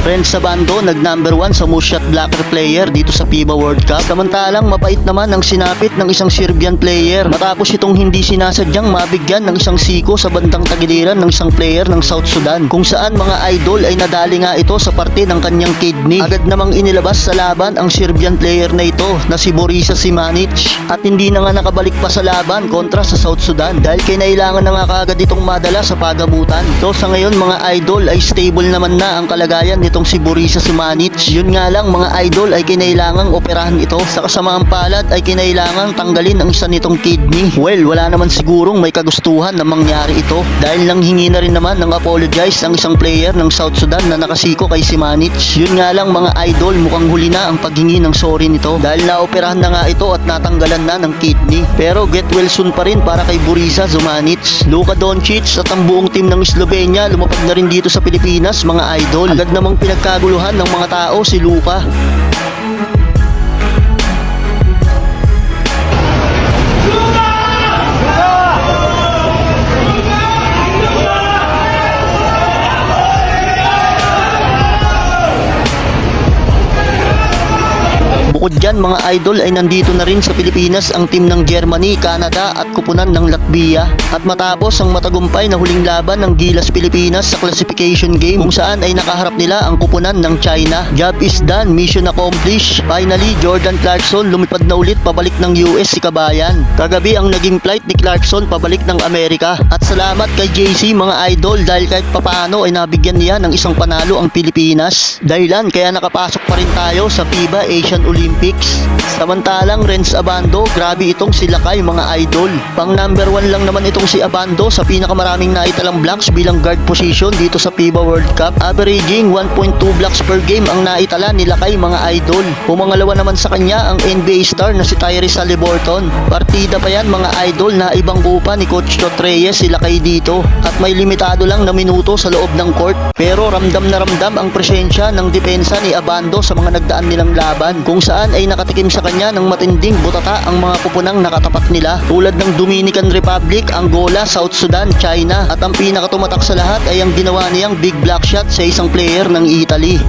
Renz Abando nag number 1 sa most shot blocker player dito sa FIBA World Cup. Samantalang mabait naman ang sinapit ng isang Serbian player matapos itong hindi sinasadyang mabigyan ng isang siko sa bandang tagiliran ng isang player ng South Sudan, kung saan mga idol ay nadali nga ito sa parte ng kanyang kidney. Agad namang inilabas sa laban ang Serbian player na ito na si Borisa Simanic, at hindi na nga nakabalik pa sa laban kontra sa South Sudan dahil kinailangan na nga kaagad itong madala sa pagamutan. So sa ngayon mga idol ay stable naman na ang kalagayan nitong si Borisa Simanic. Yun nga lang mga idol ay kinailangang operahan ito. Sa kasamaang palad ay kinailangang tanggalin ang isa nitong kidney. Well, wala naman sigurong may kagustuhan na mangyari ito dahil nang hingi na rin naman ng apologize ang isang player ng South Sudan na nakasiko kay Simanic. Yun nga lang mga idol, mukhang huli na ang paghingi ng sorry nito dahil naoperahan na nga ito at natanggalan na ng kidney. Pero get well soon pa rin para kay Borisa Simanic. Luka Doncic at ang buong team ng Slovenia lumapag na rin dito sa Pilipinas mga idol. Agad namang pinagkaguluhan ng mga tao si Luka. Bukod dyan mga idol ay nandito na rin sa Pilipinas ang team ng Germany, Canada at kupunan ng Latvia. At matapos ang matagumpay na huling laban ng Gilas Pilipinas sa classification game kung saan ay nakaharap nila ang kupunan ng China. Job is done, mission accomplished. Finally, Jordan Clarkson lumipad na ulit pabalik ng US si Kabayan. Kagabi ang naging flight ni Clarkson pabalik ng Amerika. At salamat kay JC mga idol dahil kahit papaano ay nabigyan niya ng isang panalo ang Pilipinas. Dahilan kaya nakapasok pa rin tayo sa FIBA Asian Olympics. Samantalang Renz Abando, grabe itong si Lakay mga idol. Pang number 1 lang naman itong si Abando sa pinakamaraming naitalang blocks bilang guard position dito sa FIBA World Cup. Averaging 1.2 blocks per game ang naitala ni Lakay mga idol. Pumangalawa naman sa kanya ang NBA star na si Tyrese Haliburton. Partida pa yan mga idol na ibang kupa ni Coach Chot Reyes si Lakay dito. At may limitado lang na minuto sa loob ng court. Pero ramdam na ramdam ang presensya ng depensa ni Abando sa mga nagdaan nilang laban, kung saan ay nakatikim sa kanya ng matinding butata ang mga kupunang nakatapat nila tulad ng Dominican Republic, Angola, South Sudan, China, at ang pinakatumatak sa lahat ay ang ginawa niyang big block shot sa isang player ng Italy.